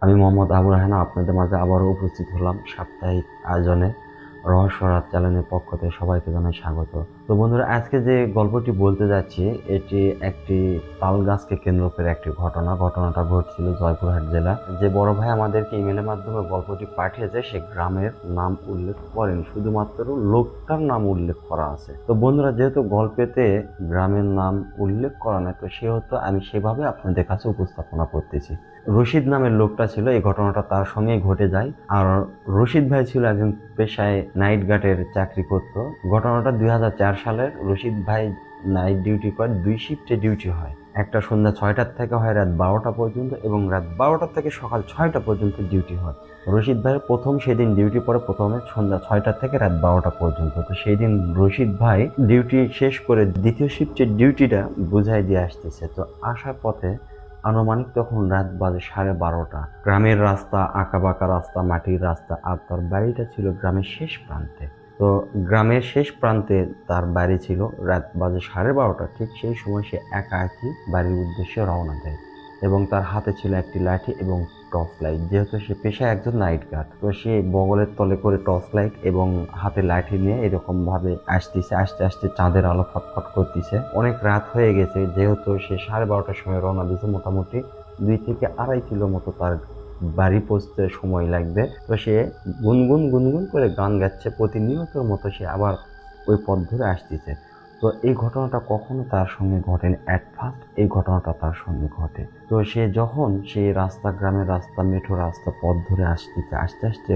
আমি মোহাম্মদ আবু রায়হান আপনাদের মাঝে আবারও উপস্থিত হলাম সাপ্তাহিক আয়োজনে। রহস্য রাত চ্যানেলের পক্ষ থেকে সবাইকে জানাই স্বাগত। তো বন্ধুরা, আজকে যে গল্পটি বলতে যাচ্ছি এটি একটি তাল গাছকে কেন্দ্র করে একটি ঘটনাটা ঘটছিল জয়পুরহাট জেলা। যে বড় ভাই আমাদেরকে ইমেলের মাধ্যমে গল্পটি পাঠিয়েছে সে গ্রামের নাম উল্লেখ করেন, শুধুমাত্র লোকটার নাম উল্লেখ করা আছে। তো বন্ধুরা, যেহেতু গল্পেতে গ্রামের নাম উল্লেখ করা নাই, তো সেহেতু আমি সেভাবে আপনাদের কাছে উপস্থাপনা করতেছি। রশিদ নামের লোকটা ছিল, এই ঘটনাটা তার সঙ্গেই ঘটে যায়। আর রশিদ ভাই ছিল একজন পেশায় নাইট গার্ডের চাকরি করত। ঘটনাটা 2004 সালের। রশিদ ভাই নাইট ডিউটি করে, 2 শিফটে ডিউটি হয়। একটা সন্ধ্যা 6টার থেকে হয় রাত 12টা পর্যন্ত, এবং রাত 12টা থেকে সকাল 6টা পর্যন্ত ডিউটি হয়। রশিদ ভাইয়ের প্রথম সেদিন ডিউটি পড়ে প্রথমে সন্ধ্যা 6টা থেকে রাত 12টা পর্যন্ত। তো সেই দিন রশিদ ভাই ডিউটি শেষ করে দ্বিতীয় শিফটের ডিউটিটা বুঝাই দিয়ে আসতেছে। তো আসার পথে আনুমানিক তখন রাত বাজে 12:30। গ্রামের রাস্তা, আঁকাবাঁকা রাস্তা, মাটির রাস্তা, আর তার বাড়িটা ছিল গ্রামের শেষ প্রান্তে। তো গ্রামের শেষ প্রান্তে তার বাড়ি ছিল। রাত বাজে 12:30। ঠিক সেই সময় সে একাকী বাড়ির উদ্দেশ্যে রওনা দেয়, এবং তার হাতে ছিল একটি লাঠি এবং টর্চ লাইট। যেহেতু সে পেশায় একজন নাইট গার্ড, তো সে বগলের তলে করে টর্চ লাইট এবং হাতে লাঠি নিয়ে এরকম ভাবে আসতেছে। আস্তে আস্তে চাঁদের আলো ফটফট করতেছে। অনেক রাত হয়ে গেছে, যেহেতু সে 12:30টার সময় রওনা দিয়েছে। মোটামুটি 2 থেকে 2.5 কিলো মতো তার বাড়ি পৌঁছতে সময় লাগবে। তো সে গুনগুন গুনগুন করে গান গাচ্ছে, প্রতিনিয়তর মতো সে আবার ওই পথ ধরে আসতেছে। তো এই ঘটনাটা কখনো তার সঙ্গে ঘটেনি। অ্যাট ফার্স্ট এই ঘটনাটা তার সঙ্গে ঘটে। তো সে যখন সেই রাস্তা, গ্রামের রাস্তা, মেঠো রাস্তা পথ ধরে আসতেছে, আস্তে আস্তে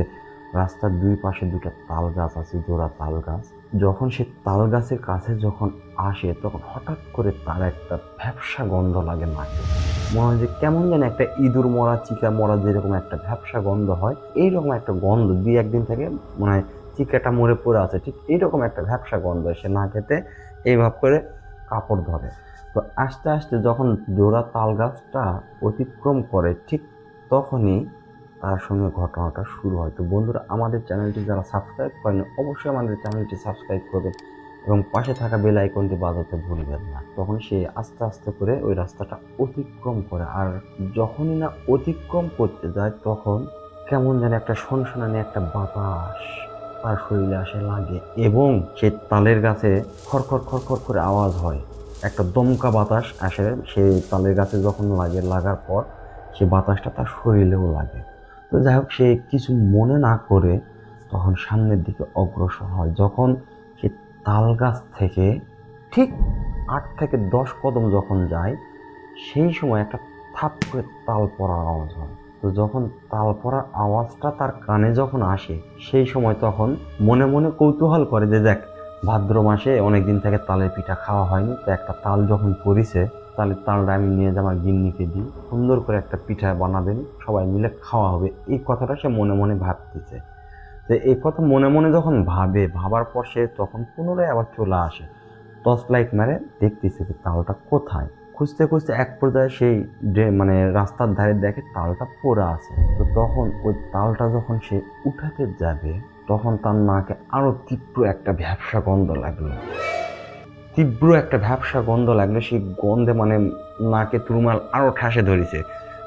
রাস্তার 2 পাশে 2টা তাল গাছ আছে, জোড়া তাল গাছ। যখন সে তাল গাছের কাছে যখন আসে, তখন হঠাৎ করে তার একটা ভ্যাপসা গন্ধ লাগে নাকে। মনে হয় যে কেমন যেন একটা ইঁদুর মরা, চিকা মরা যেরকম একটা ভ্যাপসা গন্ধ হয়, এইরকম একটা গন্ধ 2-1 দিন থেকে মনে হয় চিকাটা মরে পড়ে আছে, ঠিক এইরকম একটা ভ্যাপসা গন্ধ সে নাকেতে এইভাবে করে কাপড় ধরে। তো আস্তে আস্তে যখন জোড়া তাল গাছটা অতিক্রম করে, ঠিক তখনই তার সঙ্গে ঘটনাটা শুরু হয়। তো বন্ধুরা, আমাদের চ্যানেলটি যারা সাবস্ক্রাইব করেন অবশ্যই আমাদের চ্যানেলটি সাবস্ক্রাইব করবেন এবং পাশে থাকা বেল আইকনটি বাজাতে ভুলবেন না। তখন সে আস্তে আস্তে করে ওই রাস্তাটা অতিক্রম করে, আর যখনই না অতিক্রম করতে যায়, তখন কেমন যেন একটা সনসনানি একটা বাতাস তার শরীরে আসে লাগে, এবং সে তালের গাছে খড়খড় খড়খড় করে আওয়াজ হয়। একটা দমকা বাতাস আসে সেই তালের গাছে যখন লাগে, লাগার পর সে বাতাসটা তার শরীরেও লাগে। তো যাই হোক, সে কিছু মনে না করে তখন সামনের দিকে অগ্রসর হয়। যখন সে তাল গাছ থেকে ঠিক 8 থেকে 10 কদম যখন যায়, সেই সময় একটা থাপ করে তাল পড়ার আওয়াজ হয়। তো যখন তাল পড়ার আওয়াজটা তার কানে যখন আসে, সেই সময় তখন মনে মনে কৌতূহল করে যে দেখ, ভাদ্র মাসে অনেকদিন থেকে তালের পিঠা খাওয়া হয়নি, তো একটা তাল যখন পড়িছে, তাহলে তালটা আমি নিয়ে যে আমার গিন্নিকে দিই, সুন্দর করে একটা পিঠা বানাবেন, সবাই মিলে খাওয়া হবে। এই কথাটা সে মনে মনে ভাবতেছে। তো এই কথা মনে মনে যখন ভাবার পর সে তখন পুনরায় আবার চলে আসে, টর্চ লাইট মেরে দেখতেছে যে তালটা কোথায়। খুঁজতে খুঁজতে এক পর্যায়ে সেই মানে রাস্তার ধারে দেখে তালটা পড়ে আছে। তো তখন ওই তালটা যখন সে উঠাতে যাবে, তখন তার নাকে আরো তীব্র একটা ভ্যাপসা গন্ধ লাগলো। সেই গন্ধে মানে নাকে তুরমাল আরো ঠাসে ধরেছে।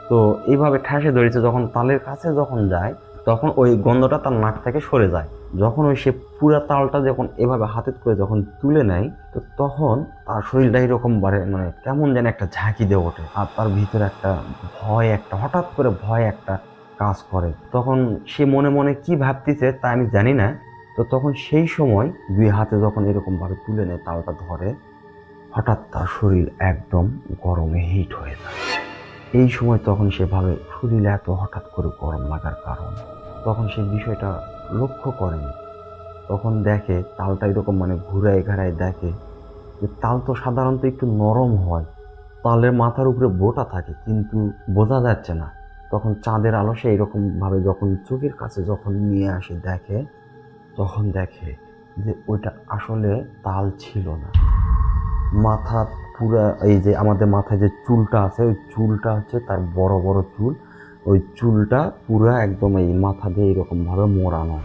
তো এইভাবে ঠাসে ধরেছে, যখন তালের কাছে যখন যায়, তখন ওই গন্ধটা তার নাক থেকে সরে যায়। যখন ওই সে পুরা তালটা যখন এভাবে হাতে করে যখন তুলে নেয়, তো তখন তার শরীরটা এরকম বাড়ে, মানে কেমন যেন একটা ঝাঁকি দিয়ে ওঠে, আর তার ভিতরে একটা হঠাৎ করে ভয় একটা কাজ করে। তখন সে মনে মনে কি ভাবতেছে তা আমি জানি না। তো তখন সেই সময় 2 হাতে যখন এরকম ভাবে তুলে নেয়, তালটা ধরে, হঠাৎ তার শরীর একদম গরমে হিট হয়ে যায়। এই সময় তখন সে ভাবে শরীরে এত হঠাৎ করে গরম লাগার কারণ, তখন সে বিষয়টা লক্ষ্য করেনি। তখন দেখে তালটা এরকম মানে ঘুরায় ঘাড়ায় দেখে যে তাল তো সাধারণত একটু নরম হয়, তালের মাথার উপরে বোটা থাকে, কিন্তু বোঝা যাচ্ছে না। তখন চাঁদের আলো সে এরকম ভাবে যখন চোখের কাছে যখন নিয়ে আসে দেখে, তখন দেখে যে ওইটা আসলে তাল ছিল না। মাথা পুরা, এই যে আমাদের মাথায় যে চুলটা আছে, ওই চুলটা হচ্ছে তার বড় বড় চুল, ওই চুলটা পুরা একদম এই মাথা দিয়ে এরকম ভাবে মোড়ানো,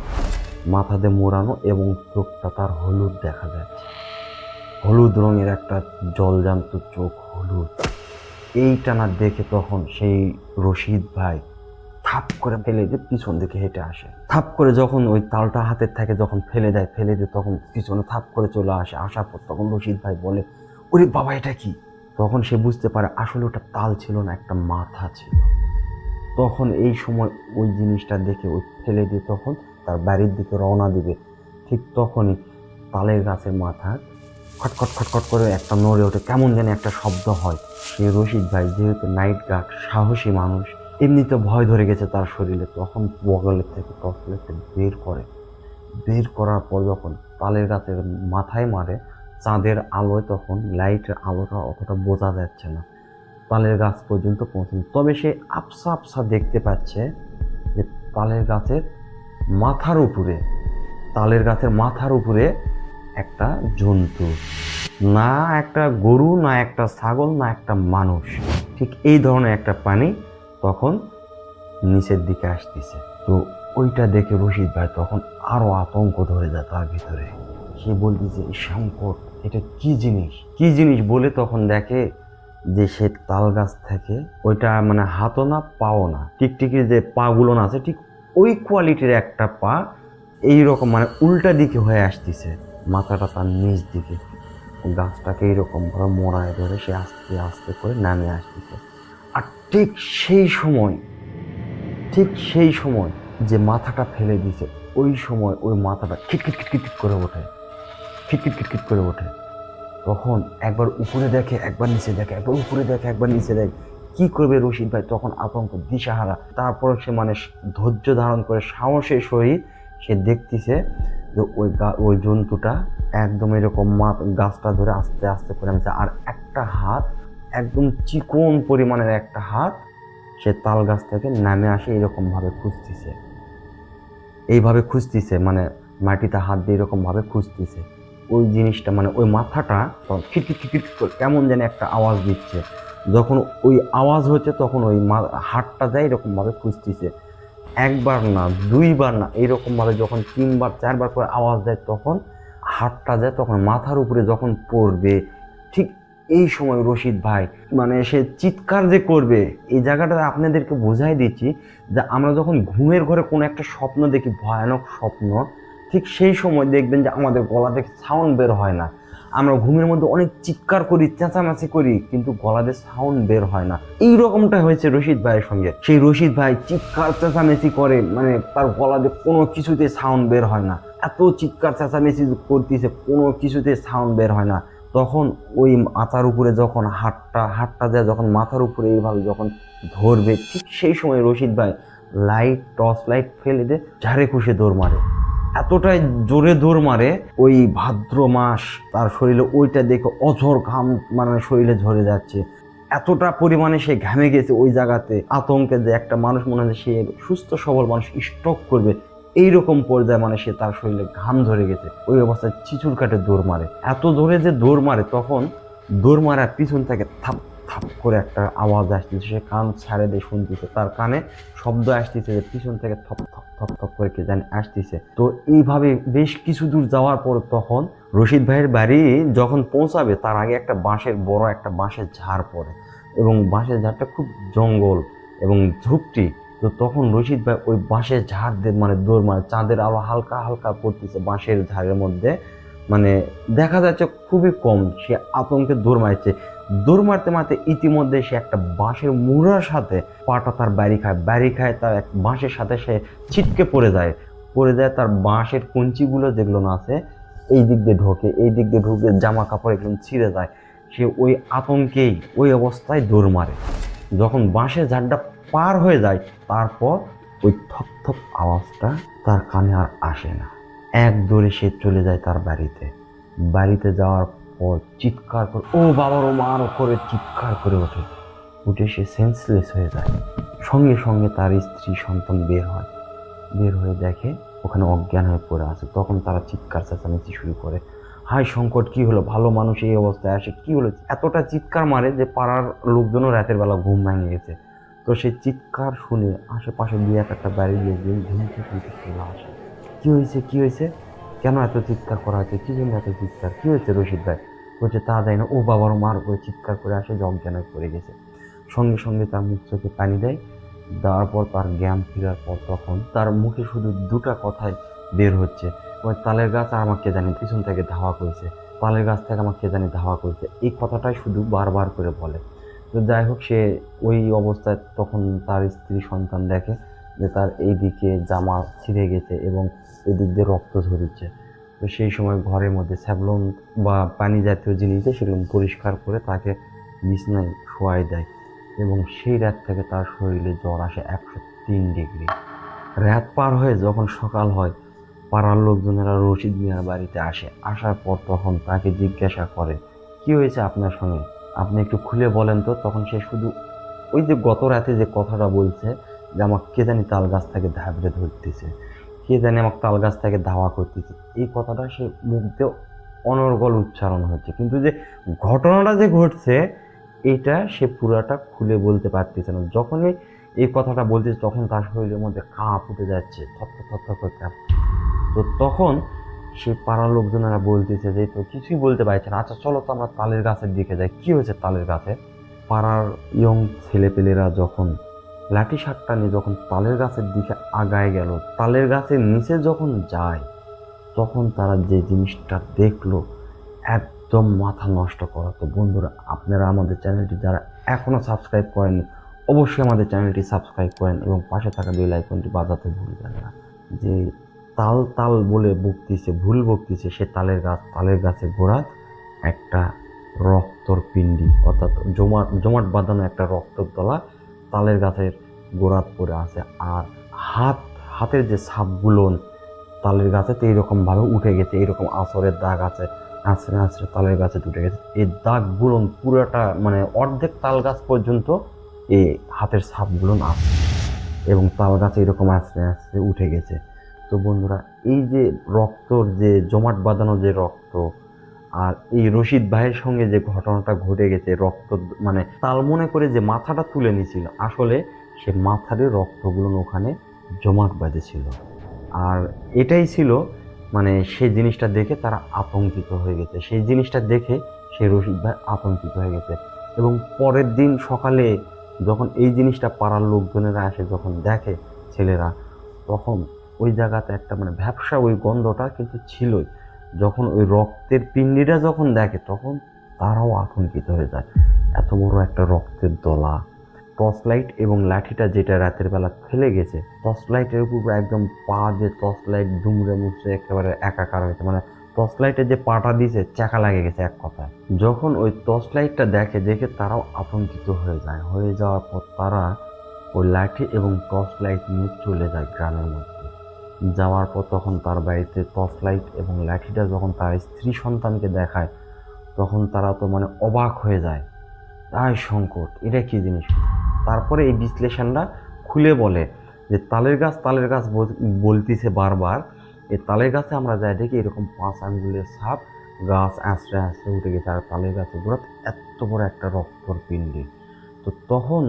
এবং চোখটা তার হলুদ দেখা যাচ্ছে, হলুদ রঙের একটা জলজান্ত চোখ, হলুদ। এইটা না দেখে তখন সেই রশিদ ভাই থাপ করে ফেলে দিয়ে পিছন দিকে হেঁটে আসে। থাপ করে যখন ওই তালটা হাতের থেকে যখন ফেলে দেয় তখন পিছনে থাপ করে চলে আসে। আসার পর তখন রশিদ ভাই বলে, ওরে বাবা এটা কি? তখন সে বুঝতে পারে আসলে ওটা তাল ছিল না, একটা মাথা ছিল। তখন এই সময় ওই জিনিসটা দেখে ওই ফেলে দিয়ে তখন তার বাড়ির দিকে রওনা দিবে। ঠিক তখনই তালের গাছের মাথা খটখট খটখট করে একটা নড়ে ওঠে, কেমন যেন একটা শব্দ হয়। সে রশিদ ভাই যেহেতু নাইট গার্ড, সাহসী মানুষ, এমনিতে ভয় ধরে গেছে তার শরীরে, তখন বগলের থেকে টর্চলাইটটা বের করার পর যখন তালের গাছের মাথায় মারে, চাঁদের আলোয় তখন লাইটের আলোটা অতটা বোঝা যাচ্ছে না, তালের গাছ পর্যন্ত পৌঁছানো। তবে সে আবসা আবসা দেখতে পাচ্ছে যে তালের গাছের মাথার উপরে একটা জন্তু, না একটা গরু, না একটা ছাগল, না একটা মানুষ, ঠিক এই ধরনের একটা প্রাণী তখন নিচের দিকে আসতেছে। তো ওইটা দেখে রশিদ ভাই তখন আরো আতঙ্ক ধরে যায় তার ভিতরে। সে বলতেছে, সংকট, এটা কি জিনিস বলে তখন দেখে যে সে তাল গাছ থেকে ওইটা মানে হাতও না পাও না, টিকটিকির যে পা গুলো না আছে ঠিক ওই কোয়ালিটির একটা পা এইরকম মানে উল্টা দিকে হয়ে আসতেছে, মাথাটা তার নিচ দিকে। গাছটাকে এইরকম ভাবে মোড়ায় ধরে সে আস্তে আস্তে করে নামে আসতেছে। আর ঠিক সেই সময় যে মাথাটা ফেলে দিছে, ওই সময় ওই মাথাটা খিটখিট করে ওঠে। তখন একবার উপরে দেখে, একবার নিচে দেখে, একবার উপরে দেখে, একবার নিচে দেখে। কি করবে রশিদ ভাই তখন আতঙ্ক, দিশাহারা। তারপর সে মানে ধৈর্য ধারণ করে সাহসের সহিত সে দেখতেছে যে ওই জন্তুটা একদম এরকম গাছটা ধরে আস্তে আস্তে করে নামছে। আর একটা হাত, একদম চিকন পরিমাণের একটা হাত সে তাল গাছ থেকে নামে আসে, এইভাবে খুঁজতেছে মানে মাটিতে হাত দিয়ে এরকম ভাবে খুঁজতেছে। ওই জিনিসটা মানে ওই মাথাটা খিটখিট করে কেমন যেন একটা আওয়াজ দিচ্ছে। যখন ওই আওয়াজ হচ্ছে তখন ওই হাতটা যায় এরকম ভাবে খুঁজতেছে। একবার না, দুইবার না, এরকম ভাবে যখন 3বার 4বার করে আওয়াজ দেয় তখন হাতটা যায়, তখন মাথার উপরে যখন পড়বে, ঠিক এই সময় রশিদ ভাই মানে সে চিৎকার যে করবে, এই জায়গাটা আপনাদেরকে বোঝাই দিচ্ছি যে আমরা যখন ঘুমের ঘরে কোনো একটা স্বপ্ন দেখি, ভয়ানক স্বপ্ন, ঠিক সেই সময় দেখবেন যে আমাদের গলা থেকে সাউন্ড বের হয় না। আমরা ঘুমের মধ্যে অনেক চিৎকার করি, চেঁচামেচি করি, কিন্তু গলা দিয়ে সাউন্ড বের হয় না। এই রকমটা হয়েছে রশিদ ভাইয়ের সঙ্গে। সেই রশিদ ভাই চিৎকার চেঁচামেচি করে, মানে তার গলা দিয়ে কোনো কিছুতে সাউন্ড বের হয় না, এত চিৎকার চেঁচামেচি করতেছে, কোনো কিছুতে সাউন্ড বের হয় না। তখন ওই মাথার উপরে যখন হাতটা যায় যখন মাথার উপরে এইভাবে যখন ধরবে, ঠিক সেই সময় রশিদ ভাই টর্চ লাইট ফেলে দিয়ে ঝাড়ে খুশে দৌড় মারে। এতটাই জোরে দৌড় মারে, ওই ভাদ্র মাস তার শরীরে ওইটা দেখে অঝর ঘাম মানে শরীরে ঝরে যাচ্ছে, এতটা পরিমাণে সে ঘামে গেছে ওই জায়গাতে। আতঙ্কে যে একটা মানুষ মনে হয় সে সুস্থ সবল মানুষ স্ট্রোক করবে, এইরকম পর্যায়ে মানে সে তার শরীরে ঘাম ধরে গেছে। ওই অবস্থায় চিচুর কাটে দৌড় মারে, এত জোরে যে দৌড় মারে, তখন দৌড় মারার পিছন থেকে থাপ থাপ করে একটা আওয়াজ আসতেছে। সে কান ছাড়ে দিয়ে শুনতেছে, তার কানে শব্দ আসতেছে যে পিছন থেকে থপ থপ থপ থপ করে কে জানি আসতেছে। তো এইভাবে বেশ কিছু দূর যাওয়ার পর তখন রশিদ ভাইয়ের বাড়ি যখন পৌঁছাবে, তার আগে একটা বড় একটা বাঁশের ঝাড় পড়ে, এবং বাঁশের ঝাড়টা খুব জঙ্গল এবং ঝুপটি। তো তখন রশিদ ভাই ওই বাঁশের ঝাড় দিয়ে মানে দৌড় মারে, চাঁদের আলো হালকা হালকা পড়তেছে বাঁশের ঝাড়ের মধ্যে, মানে দেখা যাচ্ছে খুবই কম। সে আতঙ্কে দৌড় মারছে, দৌড় মারতে মারতে ইতিমধ্যে সে একটা বাঁশের মুড়ার সাথে পাটা তার বাড়ি খায়, তার এক বাঁশের সাথে সে ছিটকে পড়ে যায়। তার বাঁশের কঞ্চিগুলো যেগুলো না আছে এই দিক দিয়ে ঢোকে জামা কাপড় একদম ছিঁড়ে যায়। সে ওই আতঙ্কেই ওই অবস্থায় দৌড় মারে। যখন বাঁশের ঝাড়টা পার হয়ে যায়, তারপর ওই থপ থপ আওয়াজটা তার কানে আর আসে না। এক দৌড়ে সে চলে যায় তার বাড়িতে যাওয়ার পর চিৎকার করে, ও বাবার ও মার করে চিৎকার করে উঠে সে সেন্সলেস হয়ে যায়। সঙ্গে সঙ্গে তার স্ত্রী সন্তান বের হয়ে দেখে ওখানে অজ্ঞান হয়ে পড়ে আছে। তখন তারা চিৎকার চেঁচামেচি শুরু করে, হায় সংকট, কি হলো, ভালো মানুষ এই অবস্থায় আসে, কি হলো? এতটা চিৎকার মারে যে পাড়ার লোকজনও রাতের বেলা ঘুম ভেঙে গেছে। তো সে চিৎকার শুনে আশেপাশে দিয়ে একটা বাড়ি দিয়ে ঘুম থেকে চলে আসে। কি হয়েছে, কেন এত চিৎকার করা হয়েছে, কি জন্য এত চিৎকার, কি হয়েছে রশিদ ভাই? বলছে তা যায় না, ও বাবার মার করে চিৎকার করে আসে যে অজ্ঞান হয়ে পড়ে গেছে। সঙ্গে সঙ্গে তার মুখ চোখে পানি দেয়, দেওয়ার পর তার জ্ঞান ফেরার পর তখন তার মুখে শুধু দুটা কথাই বের হচ্ছে, ওই তালের গাছ আর আমাকে জানি পিছন থেকে ধাওয়া করেছে, তালের গাছ থেকে আমাকে জানি ধাওয়া করেছে, এই কথাটাই শুধু বারবার করে বলে। তো যাই হোক, সে ওই অবস্থায় তখন তার স্ত্রী সন্তান দেখে যে তার এইদিকে জামা ছিঁড়ে গেছে এবং এদিক দিয়ে রক্ত ঝরছে। তো সেই সময় ঘরের মধ্যে স্যাভলন বা পানি জাতীয় জিনিস দিয়ে সেগুলো পরিষ্কার করে তাকে বিছনায় শোয়াই দেয় এবং সেই রাত থেকে তার শরীরে জ্বর আসে 103 ডিগ্রি। রাত পার হয়ে যখন সকাল হয়, পাড়ার লোকজনেরা রশিদ মিয়ার বাড়িতে আসে। আসার পর তখন তাকে জিজ্ঞাসা করে, কি হয়েছে আপনার সঙ্গে, আপনি একটু খুলে বলেন তো। তখন সে শুধু ওই যে গত রাতে যে কথাটা বলছে যে আমাকে কে জানি তাল গাছ থেকে ধাবড়ে ধরতেছে, কে জানি আমাকে তাল গাছ থেকে ধাওয়া করতেছে, এই কথাটা সে মুখ দিয়ে অনর্গল উচ্চারণ হচ্ছে, কিন্তু যে ঘটনাটা যে ঘটছে এটা সে পুরাটা খুলে বলতে পারতেছে না। যখনই এই কথাটা বলতেছে তখন তার শরীরের মধ্যে কাঁপ উঠে যাচ্ছে, থরথর থরথর করে কাঁপ। তো তখন সে পাড়ার লোকজনেরা বলতেছে যে তো কিছুই বলতে পারছে না, আচ্ছা চলো তো আমরা তালের গাছের দিকে যাই, কি হয়েছে তালের গাছে। পাড়ার ইয়ং ছেলেপেলেরা যখন লাঠি সাপটা নিয়ে যখন তালের গাছের দিকে আগায় গেল, তালের গাছের নিচে যখন যায় তখন তারা যে জিনিসটা দেখলো একদম মাথা নষ্ট করা। তো বন্ধুরা, আপনারা আমাদের চ্যানেলটি যারা এখনো সাবস্ক্রাইব করেননি অবশ্যই আমাদের চ্যানেলটি সাবস্ক্রাইব করেন এবং পাশে থাকা বেল আইকনটি বাজাতে ভুলবেন না। যে তাল তাল বলে বকতিছে, ভুল বকতিছে, সে তালের গাছ, তালের গাছের গোড়াত একটা রক্তর পিণ্ডি অর্থাৎ জমাট জমাট বাঁধানো একটা রক্তর তলা তালের গাছের গোড়াত পড়ে আছে। আর হাতের যে ছাপগুলো তালের গাছেতে এইরকমভাবে উঠে গেছে, এইরকম আঁচড়ের দাগ আছে, আঁচড়ে আঁচড়ে তালের গাছে উঠে গেছে। এই দাগগুলো পুরোটা মানে অর্ধেক তাল গাছ পর্যন্ত এই হাতের ছাপগুলো আছে এবং তাল গাছে এরকম আঁচড়ে আঁচড়ে উঠে গেছে। তো বন্ধুরা, এই যে রক্তর যে জমাট বাঁধানো যে রক্ত আর এই রশিদ ভাইয়ের সঙ্গে যে ঘটনাটা ঘটে গেছে, রক্ত মানে তাল মনে করে যে মাথাটা তুলে নিয়েছিল, আসলে সে মাথারই রক্তগুলো ওখানে জমাট বাঁধেছিল। আর এটাই ছিল মানে সেই জিনিসটা দেখে তারা আতঙ্কিত হয়ে গেছে, সেই জিনিসটা দেখে সেই রশিদ ভাই আতঙ্কিত হয়ে গেছে। এবং পরের দিন সকালে যখন এই জিনিসটা পাড়ার লোকজনেরা আসে, যখন দেখে ছেলেরা, তখন ওই জায়গাতে একটা মানে ভ্যাপসা ওই গন্ধটা কিন্তু ছিলই। যখন ওই রক্তের পিণ্ডিটা যখন দেখে তখন তারাও আতঙ্কিত হয়ে যায়, এত বড় একটা রক্তের দলা। টর্চ লাইট এবং লাঠিটা যেটা রাতের বেলা ফেলে গেছে, টর্চ লাইটের উপর একদম পা দিয়ে টর্চ লাইট দুমড়ে মুচড়ে একেবারে একাকার হয়েছে, মানে টর্চ লাইটের যে পাটা দিয়েছে চাকা লাগে গেছে এক কথায়। যখন ওই টর্চ লাইটটা দেখে তারাও আতঙ্কিত হয়ে যায়, হয়ে যাওয়ার পর তারা ওই লাঠি এবং টর্চ লাইট নিয়ে চলে যায় গ্রামের মধ্যে। যাওয়ার পর তখন তার বাড়িতে টর্চ লাইট এবং লাঠিটা যখন তার স্ত্রী সন্তানকে দেখায় তখন তারা তো মানে অবাক হয়ে যায়, তাই সংকট, এটা কি জিনিস। তারপরে এই বিশ্লেষণটা খুলে বলে যে তালের গাছ বলতিছে বারবার, এই তালের গাছে আমরা যাই দেখি এরকম 5 আঙ্গুলের ছাপ, গাছ আঁচড়ে আঁচড়ে উঠে গেছে, আর তালের গাছে গোড়াতে এত বড় একটা রক্তর পিণ্ডি। তো তখন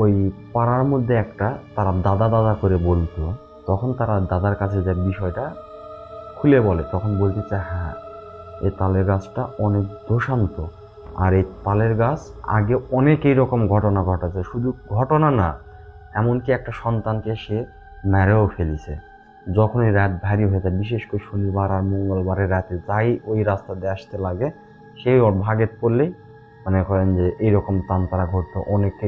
ওই পাড়ার মধ্যে একটা তারা দাদা দাদা করে বলতো, তখন তারা দাদার কাছে যে বিষয়টা খুলে বলে, তখন বলতেছে হ্যাঁ, এই তালের গাছটা অনেক দোষান্ত, আর এই তালের গাছ আগে অনেক এইরকম ঘটনা ঘটেছে, শুধু ঘটনা না, এমনকি একটা সন্তানকে সে মেরেও ফেলিছে। যখনই রাত ভারী হয়ে যায়, বিশেষ করে শনিবার আর মঙ্গলবারের রাতে যাই ওই রাস্তা দিয়ে আসতে লাগে, সেই ওর ভাগের পড়লেই মনে করেন যে এইরকম তান্তারা ঘটতো, অনেকে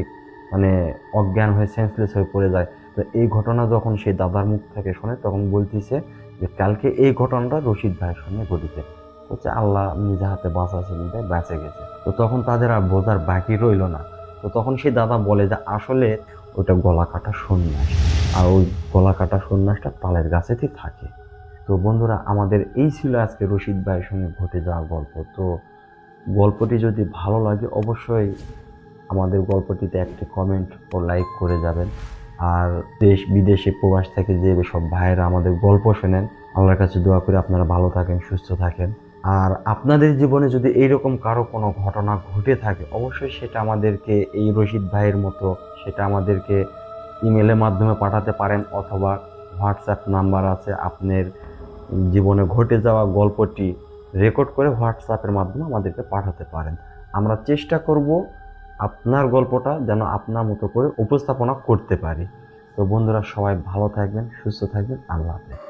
মানে অজ্ঞান হয়ে সেন্সলেস হয়ে পড়ে যায়। তো এই ঘটনা যখন সেই দাদার মুখ থেকে শোনে তখন বলতেছে যে কালকে এই ঘটনাটা রশিদ ভাইয়ের সঙ্গে ঘটেছে, হচ্ছে আল্লাহ নিজে হাতে বাঁচাচ্ছেন, তাই বেঁচে গেছে। তো তখন তাদের আর বোঝার বাকি রইল না। তো তখন সেই দাদা বলে যে আসলে ওটা গলা কাটা সন্ন্যাস, আর ওই গলা কাটা সন্ন্যাসটা তালের গাছেতেই থাকে। তো বন্ধুরা, আমাদের এই ছিল আজকে রশিদ ভাইয়ের সঙ্গে ঘটে যাওয়া গল্প। তো গল্পটি যদি ভালো লাগে অবশ্যই আমাদের গল্পটিতে একটি কমেন্ট ও লাইক করে যাবেন। আর দেশ বিদেশে প্রবাস থেকে যে সব ভাইয়েরা আমাদের গল্প শোনেন, আল্লাহর কাছে দোয়া করে আপনারা ভালো থাকেন, সুস্থ থাকেন। আর আপনাদের জীবনে যদি এইরকম কারো কোনো ঘটনা ঘটে থাকে অবশ্যই সেটা আমাদেরকে এই রশিদ ভাইয়ের মতো সেটা আমাদেরকে ইমেলের মাধ্যমে পাঠাতে পারেন, অথবা হোয়াটসঅ্যাপ নাম্বার আছে, আপনার জীবনে ঘটে যাওয়া গল্পটি রেকর্ড করে হোয়াটসঅ্যাপের মাধ্যমে আমাদেরকে পাঠাতে পারেন। আমরা চেষ্টা করব আপনার গল্পটা যেন আপনার মতো করে উপস্থাপনা করতে পারি। তো বন্ধুরা, সবাই ভালো থাকবেন, সুস্থ থাকবেন। আল্লাহ হাফেজ।